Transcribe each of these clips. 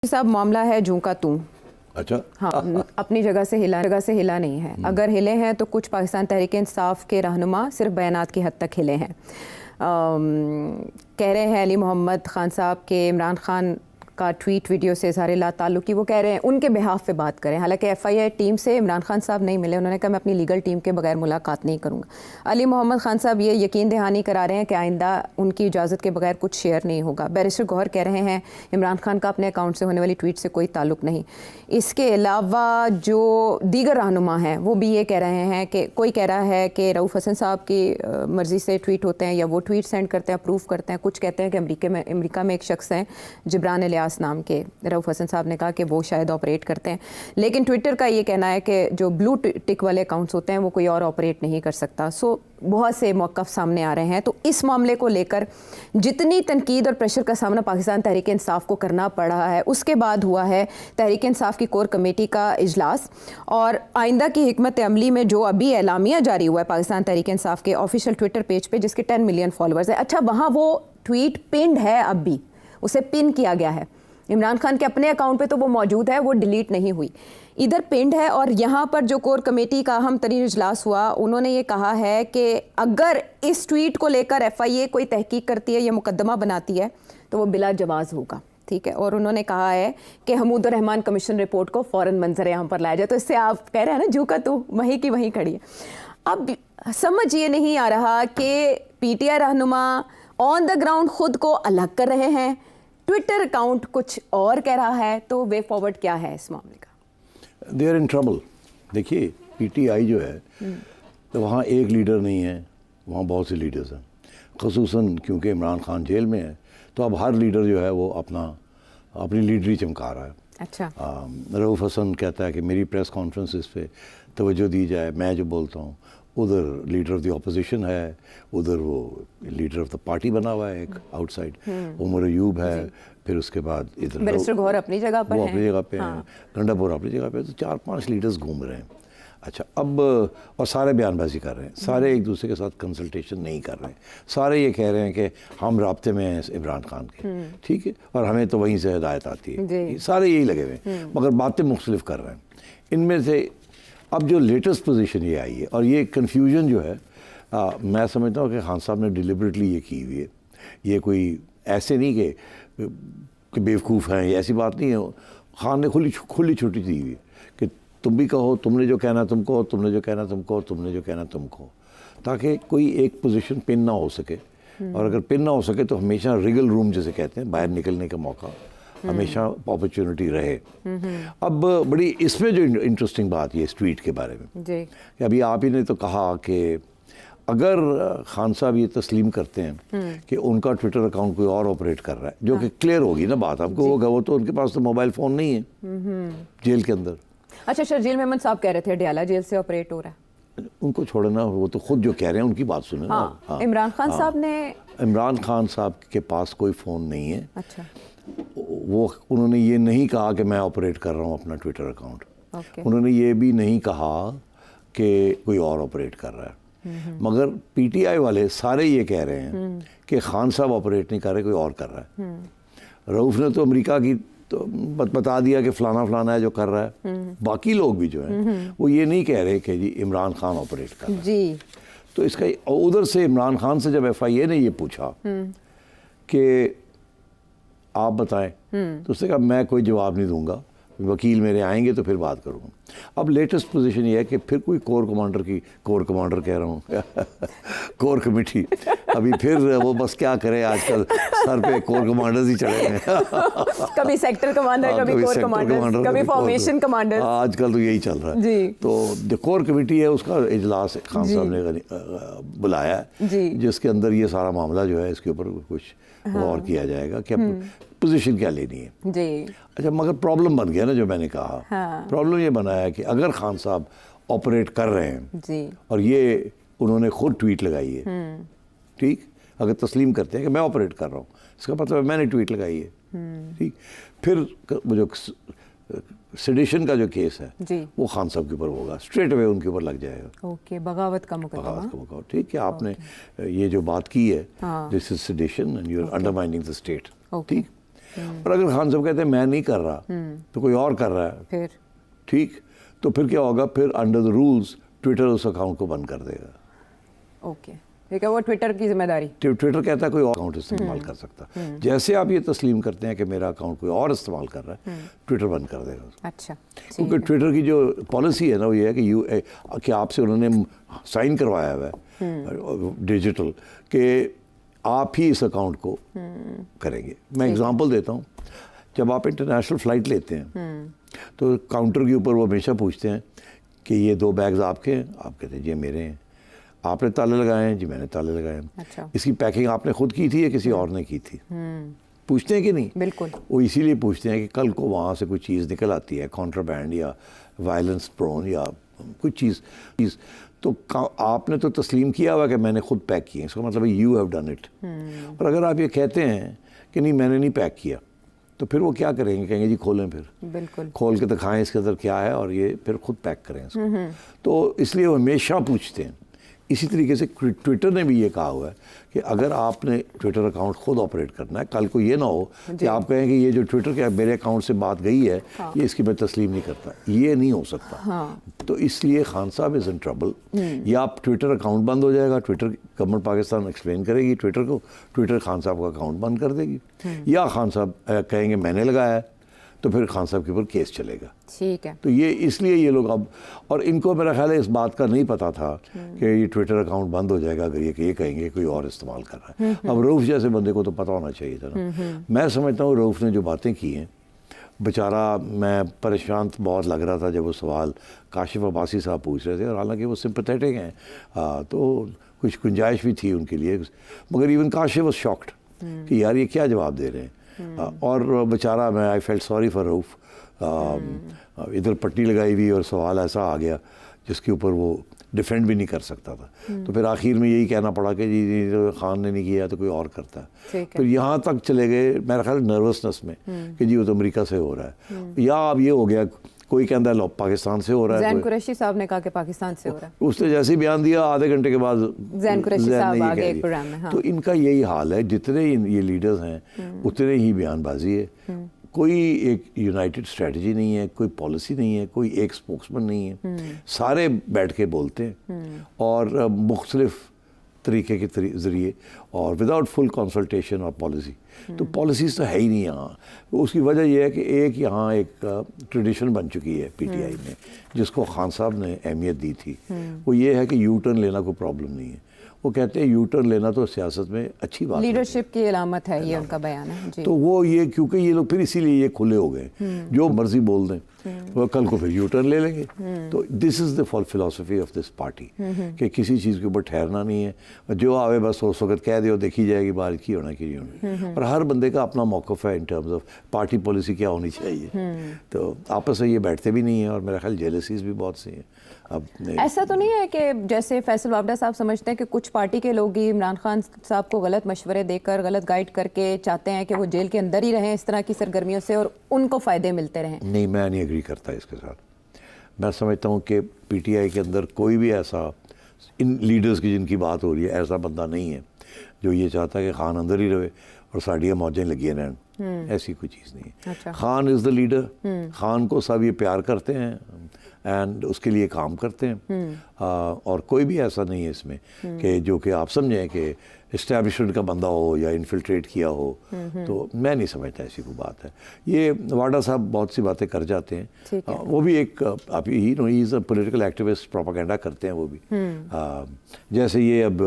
صاحب معاملہ ہے جوں کا توں. اچھا ہاں اپنی جگہ سے ہلا نہیں ہے. اگر ہلے ہیں تو کچھ پاکستان تحریک انصاف کے رہنما صرف بیانات کی حد تک ہلے ہیں. کہہ رہے ہیں علی محمد خان صاحب کے عمران خان کا ٹویٹ ویڈیو سے اظہار لا تعلقی. وہ کہہ رہے ہیں ان کے بہاف پہ بات کریں. حالانکہ ایف آئی اے ٹیم سے عمران خان صاحب نہیں ملے. انہوں نے کہا میں اپنی لیگل ٹیم کے بغیر ملاقات نہیں کروں گا. علی محمد خان صاحب یہ یقین دہانی کرا رہے ہیں کہ آئندہ ان کی اجازت کے بغیر کچھ شیئر نہیں ہوگا. بیرسٹر گوہر کہہ رہے ہیں عمران خان کا اپنے اکاؤنٹ سے ہونے والی ٹویٹ سے کوئی تعلق نہیں. اس کے علاوہ جو دیگر رہنما ہیں وہ بھی یہ کہہ رہے ہیں کہ کوئی کہہ رہا ہے کہ رؤوف حسن صاحب کی مرضی سے ٹویٹ ہوتے ہیں یا وہ ٹویٹ سینڈ کرتے ہیں, اپروو کرتے ہیں. کچھ کہتے ہیں کہ امریکہ میں ایک شخص ہیں جبران الیاس نام کے. رؤوف حسن صاحب نے کہا کہ وہ شاید آپریٹ کرتے ہیں. لیکن ٹویٹر کا یہ کہنا ہے کہ جو بلو ٹک والے اکاؤنٹس ہوتے ہیں وہ کوئی اور آپریٹ نہیں کر سکتا. سو بہت سے موقف سامنے آ رہے ہیں. تو اس معاملے کو لے کر جتنی تنقید اور پریشر کا سامنا پاکستان تحریک انصاف کو کرنا پڑا ہے, اس کے بعد ہوا ہے تحریک انصاف کی کور کمیٹی کا اجلاس. اور آئندہ کی حکمت عملی میں جو ابھی اعلامیہ جاری ہوا ہے پاکستان تحریک انصاف کے آفیشیل ٹویٹر پیج پہ, جس کے 10 ملین فالوورز ہیں. اچھا وہاں وہ ٹویٹ پنڈ ہے, اب بھی اسے پن کیا گیا ہے. عمران خان کے اپنے اکاؤنٹ پہ تو وہ موجود ہے, وہ ڈیلیٹ نہیں ہوئی, ادھر پنڈ ہے. اور یہاں پر جو کور کمیٹی کا اہم ترین اجلاس ہوا, انہوں نے یہ کہا ہے کہ اگر اس ٹویٹ کو لے کر ایف آئی اے کوئی تحقیق کرتی ہے یا مقدمہ بناتی ہے تو وہ بلا جواز ہوگا. ٹھیک ہے. اور انہوں نے کہا ہے کہ حمود الرحمان کمیشن رپورٹ کو فوراً منظر عام پر لایا جائے. تو اس سے آپ کہہ رہے ہیں نا جو کا تو وہیں کی وہیں کھڑی ہے. اب سمجھ یہ نہیں آ رہا کہ پی ٹی آئی رہنما آن دا گراؤنڈ خود کو الگ کر رہے ہیں, ٹویٹر اکاؤنٹ کچھ اور کہہ رہا ہے, تو وے فارورڈ کیا ہے اس معاملے کا؟ They are in trouble. دیکھیے پی ٹی آئی جو ہے تو وہاں ایک لیڈر نہیں ہے, وہاں بہت سے لیڈرز ہیں. خصوصاً کیونکہ عمران خان جیل میں ہے تو اب ہر لیڈر جو ہے وہ اپنی لیڈری چمکا رہا ہے. اچھا. رؤوف حسن کہتا ہے کہ میری پریس کانفرنسز پہ توجہ دی جائے, میں جو بولتا ہوں. ادھر لیڈر آف دی اپوزیشن ہے, ادھر وہ لیڈر آف دا پارٹی بنا ہوا ہے ایک آؤٹ سائڈ, عمر ایوب ہے. پھر اس کے بعد ادھر بیرسٹر گوہر اپنی جگہ پر وہ اپنی جگہ پہ ہیں, گنڈا پور اپنی جگہ پہ. تو 4-5 لیڈرز گھوم رہے ہیں. اچھا اب اور سارے بیان بازی کر رہے ہیں, سارے ایک دوسرے کے ساتھ کنسلٹیشن نہیں کر رہے ہیں. سارے یہ کہہ رہے ہیں کہ ہم رابطے میں ہیں عمران خان کے, ٹھیک ہے, اور ہمیں تو وہیں سے ہدایت آتی ہے. سارے یہی لگے ہوئے ہیں مگر باتیں مختلف کر رہے ہیں. ان میں سے اب جو لیٹسٹ پوزیشن یہ آئی ہے, اور یہ کنفیوژن جو ہے میں سمجھتا ہوں کہ خان صاحب نے ڈیلیبریٹلی یہ کی ہوئی ہے. یہ کوئی ایسے نہیں کہ بیوقوف ہیں, یہ ایسی بات نہیں ہے. خان نے کھلی چھٹی دی ہوئی ہے کہ تم بھی کہو, تم نے جو کہنا تم کہو, تم نے جو کہنا تم کہو, تم نے جو کہنا تم کہو, تاکہ کوئی ایک پوزیشن پن نہ ہو سکے. اور اگر پن نہ ہو سکے تو ہمیشہ ریگل روم جسے کہتے ہیں, باہر نکلنے کا موقع, ہمیشہ اپرچونٹی رہے. اب بڑی اس میں جو انٹرسٹنگ بات یہ اس ٹویٹ کے بارے میں کہ ابھی آپ ہی نے تو کہا کہ اگر خان صاحب یہ تسلیم کرتے ہیں کہ ان کا ٹویٹر اکاؤنٹ کوئی اور آپریٹ کر رہا ہے, جو کہ کلیئر ہوگی نا بات آپ کو, ہوگا وہ تو ان کے پاس تو موبائل فون نہیں ہے جیل کے اندر. اچھا شرجیل محمد صاحب کہہ رہے تھے ڈیالہ جیل سے آپریٹ ہو رہا ہے. ان کو چھوڑنا, وہ تو خود جو کہہ رہے ہیں ان کی بات سنیں. عمران خان صاحب نے, عمران خان صاحب کے پاس کوئی فون نہیں ہے. اچھا. وہ انہوں نے یہ نہیں کہا کہ میں آپریٹ کر رہا ہوں اپنا ٹویٹر اکاؤنٹ. انہوں نے یہ بھی نہیں کہا کہ کوئی اور آپریٹ کر رہا ہے. مگر پی ٹی آئی والے سارے یہ کہہ رہے ہیں کہ خان صاحب آپریٹ نہیں کر رہے, کوئی اور کر رہا ہے. رؤوف نے تو امریکہ کی تو بتا دیا کہ فلانا ہے جو کر رہا ہے. باقی لوگ بھی جو ہیں وہ یہ نہیں کہہ رہے کہ جی عمران خان آپریٹ کر رہا ہے. تو اس کا ادھر سے عمران خان سے جب ایف آئی اے نے یہ پوچھا کہ آپ بتائیں, تو اس نے کہا میں کوئی جواب نہیں دوں گا, وکیل میرے آئیں گے تو پھر بات کروں گا. اب لیٹسٹ پوزیشن یہ ہے کہ پھر کوئی کور کمانڈر کہہ رہا ہوں کور کمیٹی, ابھی پھر وہ بس کیا کرے, آج کل سر پہ کور کمانڈرز ہی چڑھے ہیں. کبھی سیکٹر کمانڈر, کبھی کور کمانڈر, کبھی فارمیشن کمانڈر, آج کل تو یہی چل رہا ہے. تو جو کور کمیٹی ہے اس کا اجلاس خان صاحب نے بلایا ہے, جس کے اندر یہ سارا معاملہ جو ہے اس کے اوپر کچھ غور کیا جائے گا کہ پوزیشن کیا لینی ہے. اچھا مگر پرابلم بن گیا نا, جو میں نے کہا پرابلم یہ بنا ہے کہ اگر خان صاحب آپریٹ کر رہے ہیں اور یہ انہوں نے خود ٹویٹ لگائی ہے, ٹھیک, اگر تسلیم کرتے ہیں کہ میں آپریٹ کر رہا ہوں, اس کا مطلب میں نے ٹویٹ لگائی ہے, ٹھیک, پھر وہ جو سیڈیشن کا جو کیس ہے وہ خان صاحب کے اوپر ہوگا, اسٹریٹ اوے ان کے اوپر لگ جائے گا. بغاوت کا مقدمہ. ٹھیک ہے, آپ نے یہ جو بات کی ہے, this is sedition and you are undermining the state, ٹھیک. اور اگر خان صاحب کہتے ہیں میں نہیں کر رہا تو کوئی اور کر رہا ہے پھر ٹھیک، تو پھر کیا ہوگا، پھر انڈر دا رولز ٹویٹر اس اکاؤنٹ کو بند کر دے گا. اوکے، ٹھیک ہے، وہ ٹویٹر کی ذمہ داری. ٹویٹر کہتا ہے کوئی اور اکاؤنٹ استعمال کر سکتا. جیسے آپ یہ تسلیم کرتے ہیں کہ میرا اکاؤنٹ کوئی اور استعمال کر رہا ہے، ٹویٹر بند کر دے گا. اچھا، کیونکہ ٹویٹر کی جو پالیسی ہے نا وہ یہ ہے کہ آپ سے انہوں نے سائن کروایا ہوا ہے ڈیجیٹل کہ آپ ہی اس اکاؤنٹ کو کریں گے. میں اگزامپل دیتا ہوں، جب آپ انٹرنیشنل فلائٹ لیتے ہیں تو کاؤنٹر کے اوپر وہ ہمیشہ پوچھتے ہیں کہ یہ 2 بیگز آپ کے ہیں، آپ کہتے ہیں جی میرے ہیں. آپ نے تالے لگائے ہیں؟ جی میں نے تالے لگائے ہیں. اچھا، اس کی پیکنگ آپ نے خود کی تھی یا کسی اور نے کی تھی؟ پوچھتے ہیں کہ نہیں؟ بالکل. وہ اسی لیے پوچھتے ہیں کہ کل کو وہاں سے کوئی چیز نکل آتی ہے کانٹرابینڈ یا وائلنس پرون یا کوئی چیز تو آپ نے تو تسلیم کیا ہوا کہ میں نے خود پیک کیا. اس کا مطلب یو ہیو ڈن اٹ. اور اگر آپ یہ کہتے ہیں کہ نہیں میں نے نہیں پیک کیا تو پھر وہ کیا کریں گے؟ کہیں گے جی کھولیں، پھر بالکل کھول کے دکھائیں اس کے اندر کیا ہے اور یہ پھر خود پیک کریں اس کو. تو اس لیے وہ ہمیشہ پوچھتے ہیں. اسی طریقے سے ٹویٹر نے بھی یہ کہا ہوا ہے کہ اگر آپ نے ٹویٹر اکاؤنٹ خود آپریٹ کرنا ہے، کل کو یہ نہ ہو کہ آپ کہیں کہ یہ جو ٹویٹر کے میرے اکاؤنٹ سے بات گئی ہے یہ اس کی میں تسلیم نہیں کرتا. یہ نہیں ہو سکتا. تو اس لیے خان صاحب از ان ٹربل. یا آپ ٹویٹر اکاؤنٹ بند ہو جائے گا، ٹویٹر گورنمنٹ پاکستان ایکسپلین کرے گی ٹویٹر کو، ٹویٹر خان صاحب کا اکاؤنٹ بند کر دے گی. یا خان صاحب کہیں گے میں نے لگایا ہے تو پھر خان صاحب کے اوپر کیس چلے گا. ٹھیک ہے. تو یہ اس لیے یہ لوگ اب، اور ان کو میرا خیال ہے اس بات کا نہیں پتا تھا کہ یہ ٹویٹر اکاؤنٹ بند ہو جائے گا اگر یہ کہیں گے کوئی اور استعمال کر رہا ہے. اب رؤف جیسے بندے کو تو پتہ ہونا چاہیے تھا نا. میں سمجھتا ہوں رؤف نے جو باتیں کی ہیں، بیچارہ میں پریشان بہت لگ رہا تھا جب وہ سوال کاشف عباسی صاحب پوچھ رہے تھے، اور حالانکہ وہ سمپیتھیٹک ہیں تو کچھ گنجائش بھی تھی ان کے لیے، مگر ایون کاشف واز شاکڈ کہ یار یہ کیا جواب دے رہے ہیں. اور بیچارہ میں آئی فیلٹ سوری فار رؤف. ادھر پٹی لگائی ہوئی اور سوال ایسا آ گیا جس کے اوپر وہ ڈیفینڈ بھی نہیں کر سکتا تھا. تو پھر آخر میں یہی کہنا پڑا کہ جی خان نے نہیں کیا تو کوئی اور کرتا ہے. پھر یہاں تک چلے گئے میرا خیال نروسنس میں کہ جی وہ تو امریکہ سے ہو رہا ہے، یا اب یہ ہو گیا کوئی کہتا ہے پاکستان سے ہو رہا ہے. زین قریشی صاحب نے کہا کہ پاکستان سے ہو رہا ہے. اس نے جیسے بیان دیا آدھے گھنٹے کے بعد زین قریشی صاحب آگے ایک پروگرام میں. تو ان کا یہی حال ہے، جتنے یہ لیڈرز ہیں اتنے ہی بیان بازی ہے. کوئی ایک یونائٹڈ اسٹریٹجی نہیں ہے، کوئی پالیسی نہیں ہے، کوئی ایک اسپوکسمین نہیں ہے. سارے بیٹھ کے بولتے ہیں اور مختلف طریقے کے ذریعے اور وداؤٹ فل کنسلٹیشن اور پالیسی. تو پالیسیز تو ہے ہی نہیں یہاں. اس کی وجہ یہ ہے کہ ایک یہاں ایک ٹریڈیشن بن چکی ہے پی ٹی آئی میں جس کو خان صاحب نے اہمیت دی تھی. وہ یہ ہے کہ یو ٹرن لینا کوئی پرابلم نہیں ہے. وہ کہتے ہیں یو ٹرن لینا تو سیاست میں اچھی بات ہے، لیڈرشپ کی علامت ہے، یہ ان کا بیان ہے. جی. تو وہ یہ کیونکہ یہ لوگ پھر اسی لیے یہ کھلے ہو گئے، جو مرضی بول دیں وہ کل کو پھر یو ٹرن لے لیں گے. تو this is the philosophy of this party کہ کسی چیز کے اوپر ٹھہرنا نہیں ہے، جو آوے بس اس وقت کہہ دے دیکھی جائے گی بات کی ہونا کی ہونا. اور ہر بندے کا اپنا موقف ہے in terms of party policy کیا ہونی چاہیے. تو آپس میں یہ بیٹھتے بھی نہیں ہیں اور میرا خیال جیلسیز بھی بہت سی ہیں. ایسا تو نہیں ہے کہ جیسے فیصل وابڈہ صاحب سمجھتے ہیں کہ کچھ پارٹی کے لوگ ہی عمران خان صاحب کو غلط مشورے دے کر غلط گائیڈ کر کے چاہتے ہیں کہ وہ جیل کے اندر ہی رہیں اس طرح کی سرگرمیوں سے اور ان کو فائدے ملتے رہیں؟ نہیں، میں نہیں ایگری کرتا اس کے ساتھ. میں سمجھتا ہوں کہ پی ٹی آئی کے اندر کوئی بھی ایسا، ان لیڈرز کی جن کی بات ہو رہی ہے، ایسا بندہ نہیں ہے جو یہ چاہتا ہے کہ خان اندر ہی رہے اور ساڑیاں موجیں لگی رہیں. ایسی کوئی چیز نہیں ہے. خان از دا لیڈر. خان کو سب یہ پیار کرتے ہیں اینڈ اس کے لیے کام کرتے ہیں. اور کوئی بھی ایسا نہیں ہے اس میں کہ جو کہ آپ سمجھیں کہ اسٹیبلشمنٹ کا بندہ ہو یا انفلٹریٹ کیا ہو. تو میں نہیں سمجھتا ایسی کوئی بات ہے. یہ واڈا صاحب بہت سی باتیں کر جاتے ہیں، وہ بھی ایک آپ ہی از اے پولیٹیکل ایکٹیوسٹ، پروپیگنڈا کرتے ہیں وہ بھی. جیسے یہ اب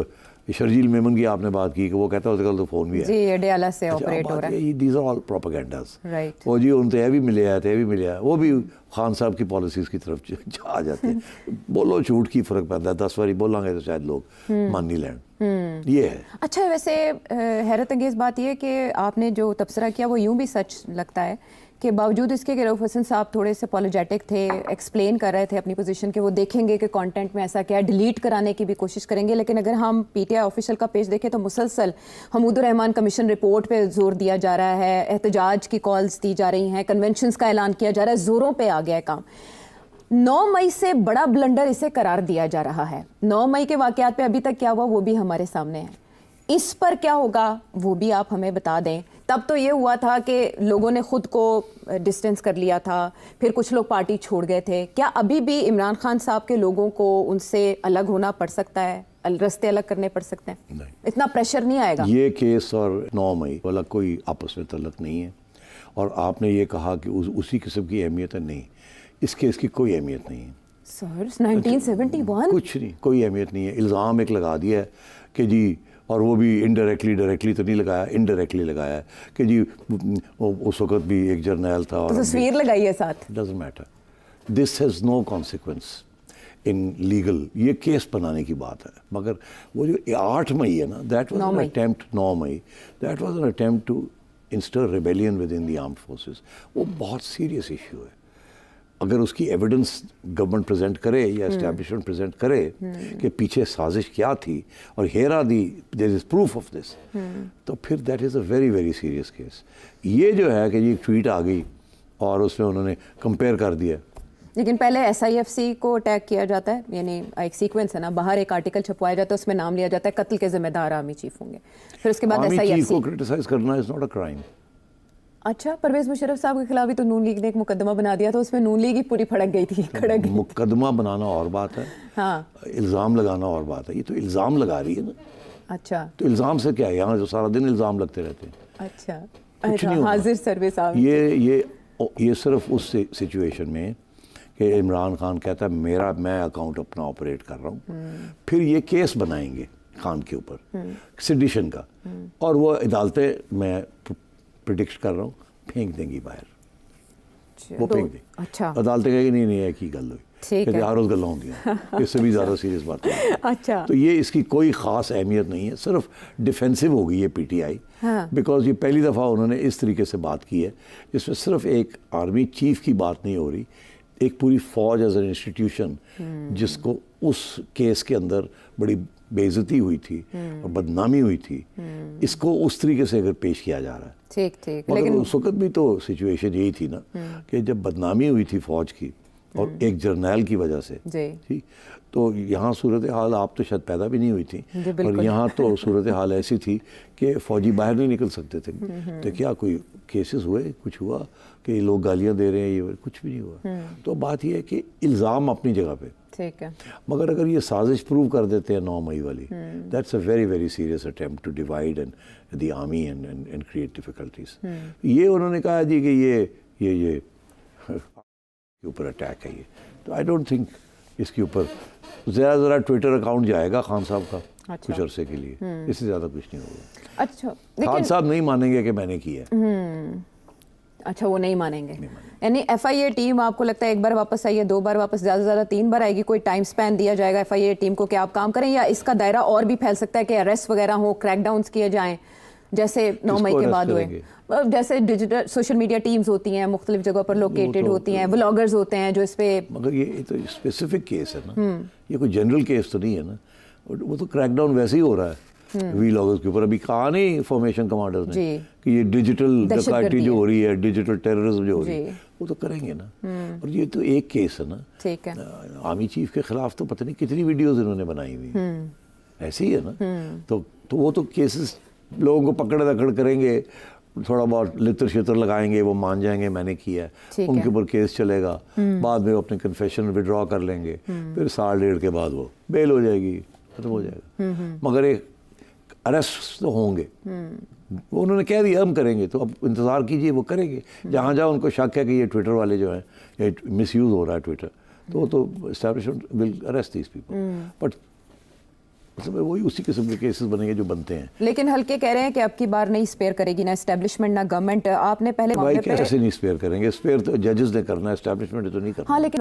شرجیل میمن کی آپ نے بات کی کہ وہ کہتا ہے اس کل تو فون بھی ہے جی ڈیالہ سے آپریٹ ہو رہا ہے. These are all propagandas. Right. وہ جی ان تو یہ بھی ملے آئے تھے، یہ بھی ملے آئے، وہ بھی خان صاحب کی پالیسیز کی طرف آ جاتے ہیں. بولو جھوٹ کی فرق پڑتا ہے، 10 باری بولیں گے تو شاید لوگ مان نہیں لیں. یہ ہے. اچھا، ویسے حیرت انگیز بات یہ کہ آپ نے جو تبصرہ کیا وہ یوں بھی سچ لگتا ہے کہ باوجود اس کے کہ رؤف حسن صاحب تھوڑے سے اپولوجیٹک تھے، ایکسپلین کر رہے تھے اپنی پوزیشن کہ وہ دیکھیں گے کہ کانٹینٹ میں ایسا کیا ہے، ڈیلیٹ کرانے کی بھی کوشش کریں گے. لیکن اگر ہم پی ٹی آئی آفیشیل کا پیج دیکھیں تو مسلسل حمود الرحمان کمیشن رپورٹ پہ زور دیا جا رہا ہے، احتجاج کی کالز دی جا رہی ہیں، کنونشنز کا اعلان کیا جا رہا ہے، زوروں پہ آ گیا ہے کام. 9 مئی سے بڑا بلنڈر اسے قرار دیا جا رہا ہے. 9 مئی کے واقعات پہ ابھی تک کیا ہوا وہ بھی ہمارے سامنے ہے. اس پر کیا ہوگا وہ بھی آپ ہمیں بتا دیں. تب تو یہ ہوا تھا کہ لوگوں نے خود کو ڈسٹینس کر لیا تھا, پھر کچھ لوگ پارٹی چھوڑ گئے تھے. کیا ابھی بھی عمران خان صاحب کے لوگوں کو ان سے الگ ہونا پڑ سکتا ہے, رستے الگ کرنے پڑ سکتے ہیں؟ نہیں, اتنا پریشر نہیں آئے گا؟ یہ کیس اور 9 مئی والا کوئی آپس میں تعلق نہیں ہے. اور آپ نے یہ کہا کہ اسی قسم کی اہمیت ہے, نہیں, اس کیس کی کوئی اہمیت نہیں ہے سر. 1971 کچھ نہیں, کوئی اہمیت نہیں ہے. الزام ایک لگا دیا ہے کہ جی, اور وہ بھی انڈائریکٹلی, ڈائریکٹلی تو نہیں لگایا, انڈائریکٹلی لگایا ہے کہ جی اس وقت بھی ایک جرنیل تھا اور تصویر لگائی ہے ساتھ. Doesn't matter, this has no consequence in legal. یہ کیس بنانے کی بات ہے, مگر وہ جو 8 مئی ہے نا, دیٹ واز این اٹیمپٹ, 9 مئی, that was an attempt to انسٹر rebellion with in the armed forces. وہ بہت سیریس ایشو ہے. اگر اس کی ایویڈنس گورنمنٹ پریزنٹ کرے یا اسٹیبلشمنٹ پریزنٹ کرے کہ پیچھے سازش کیا تھی, اور here are the there is proof of this, تو پھر that is a very very serious case. یہ جو ہے کہ یہ ٹویٹ آ گئی اور اس میں انہوں نے کمپیئر کر دیا. لیکن پہلے SIFC کو اٹیک کیا جاتا ہے, یعنی ایک سیکوینس ہے نا, باہر ایک آرٹیکل چھپوایا جاتا ہے, اس میں نام لیا جاتا ہے قتل کے ذمہ دار آرمی چیف ہوں گے, پھر اس کے بعد آرمی چیف کو SIFC. کرٹیسائز کرنا از ناٹ اے کرائم. اچھا, پرویز مشرف صاحب کے خلاف بھی تو نون لیگ نے ایک مقدمہ بنا دیا, تو اس میں نون لیگ ہی پوری پھڑک گئی تھی, کھڑک گئی. مقدمہ بنانا اور بات ہے, ہاں, الزام لگانا اور بات ہے. یہ تو الزام لگا رہی ہے نا. اچھا تو الزام سے کیا ہے, یہاں جو سارا دن الزام لگتے رہتے ہیں. اچھا کچھ نہیں ہوگا. حاضر سروس صاحب, یہ صرف اس سچویشن میں کہ عمران خان کہتا ہے میں اکاؤنٹ اپنا آپریٹ کر رہا ہوں, پھر یہ کیس بنائیں گے خان کے اوپر سیڈیشن کا, اور وہ عدالتیں, میں پریڈکٹ کر رہا ہوں, پھینک دیں گی باہر. وہ پھینک دیں. اچھا, عدالتیں کہیں گی نہیں نہیں ایک ہی گل ہوئی, کہ ہر روز گلا ہوں گیا, اس سے بھی زیادہ سیریس بات ہے. اچھا, تو یہ اس کی کوئی خاص اہمیت نہیں ہے, صرف ڈیفینسو ہو گئی ہے PTI, بیکاز یہ پہلی دفعہ انہوں نے اس طریقے سے بات کی ہے جس میں صرف ایک آرمی چیف کی بات نہیں ہو رہی, ایک پوری فوج ایز این انسٹیٹیوشن جس کو اس کیس کے اندر بڑی بے عزتی ہوئی تھی اور بدنامی ہوئی تھی, اس کو اس طریقے سے اگر پیش کیا جا رہا ہے. ٹھیک ٹھیک, لیکن اس وقت بھی تو سچویشن یہی تھی نا کہ جب بدنامی ہوئی تھی فوج کی اور ایک جرنیل کی وجہ سے, ٹھیک, تو یہاں صورتحال آپ تو شاید پیدا بھی نہیں ہوئی تھی, اور یہاں تو صورتحال ایسی تھی کہ فوجی باہر نہیں نکل سکتے تھے. تو کیا کوئی کیسز ہوئے, کچھ ہوا کہ لوگ گالیاں دے رہے ہیں, یہ کچھ بھی نہیں ہوا. تو بات یہ ہے کہ الزام اپنی جگہ پہ, ٹھیک ہے, مگر اگر یہ سازش پروو کر دیتے ہیں 9 مئی والی, that's a very very serious attempt to divide the army and create difficulties. یہ انہوں نے کہا جی کہ یہ کے اوپر اٹیک ہے یہ, تو آئی ڈونٹ تھنک اس کے اوپر ذرا ٹویٹر اکاؤنٹ جائے گا خان صاحب کا کچھ عرصے کے لیے, اس سے زیادہ کچھ نہیں ہوگا. اچھا, خان صاحب نہیں مانیں گے کہ میں نے کیا ہے. اچھا, وہ نہیں مانیں گے. یعنی FIA ٹیم آپ کو لگتا ہے ایک بار واپس آئی ہے, 2 بار واپس, زیادہ سے زیادہ 3 بار آئے گی؟ کوئی ٹائم سپین دیا جائے گا FIA ٹیم کو کہ آپ کام کریں, یا اس کا دائرہ اور بھی پھیل سکتا ہے کہ اریسٹ وغیرہ ہوں, کریک ڈاؤنس کیے جائیں جیسے 9 مئی کے بعد ہوئے؟ جیسے ڈیجیٹل سوشل میڈیا ٹیمز ہوتی ہیں, مختلف جگہوں پر لوکیٹڈ ہوتی ہیں, ولاگرز ہوتے ہیں جو اس پہ. مگر یہ تو اسپیسیفک کیس ہے نا, یہ کوئی جنرل کیس تو نہیں ہے نا. وہ تو کریک ڈاؤن ویسے ہی ہو رہا ہے ولاگرز کے اوپر. ابھی کہا نہیں انفارمیشن کمانڈرز نے کہ یہ ڈیجیٹل ڈکیتی جو ہو رہی ہے, ڈیجیٹل ٹیررزم جو ہو رہی ہے, وہ تو کریں گے نا. اور یہ تو ایک کیس ہے نا, ٹھیک ہے, آرمی چیف کے خلاف تو پتہ نہیں کتنی ویڈیوز انہوں نے بنائی ہوئی, ایسے ہی ہے نا. تو وہ تو کیسز لوگوں کو پکڑ دکڑ کریں گے, تھوڑا بہت لطر شطر لگائیں گے, وہ مان جائیں گے میں نے کیا ہے, ان کے اوپر کیس چلے گا, بعد میں وہ اپنے کنفیشن وڈرا کر لیں گے, پھر 1.5 کے بعد وہ بیل ہو جائے گی, ختم ہو جائے گا. مگر ایک اریسٹ تو ہوں گے, وہ انہوں نے کہہ دیا ہم کریں گے, تو اب انتظار کیجئے, وہ کریں گے. جہاں جہاں ان کو شک ہے کہ یہ ٹویٹر والے جو ہیں یہ مس یوز ہو رہا ہے ٹویٹر, تو وہ تو establishment will arrest these people. But مطلب وہی اسی قسم کے کیسز بنیں گے جو بنتے ہیں. لیکن ہلکے کہہ رہے ہیں کہ اب کی بار نہیں اسپیئر کرے گی نہ اسٹیبلشمنٹ نہ گورنمنٹ. آپ نے پہلے بھائی کیسے نہیں اسپیئر کریں گے, اسپیئر تو ججز نے کرنا ہے, اسٹیبلشمنٹ تو نہیں کرنا. ہاں لیکن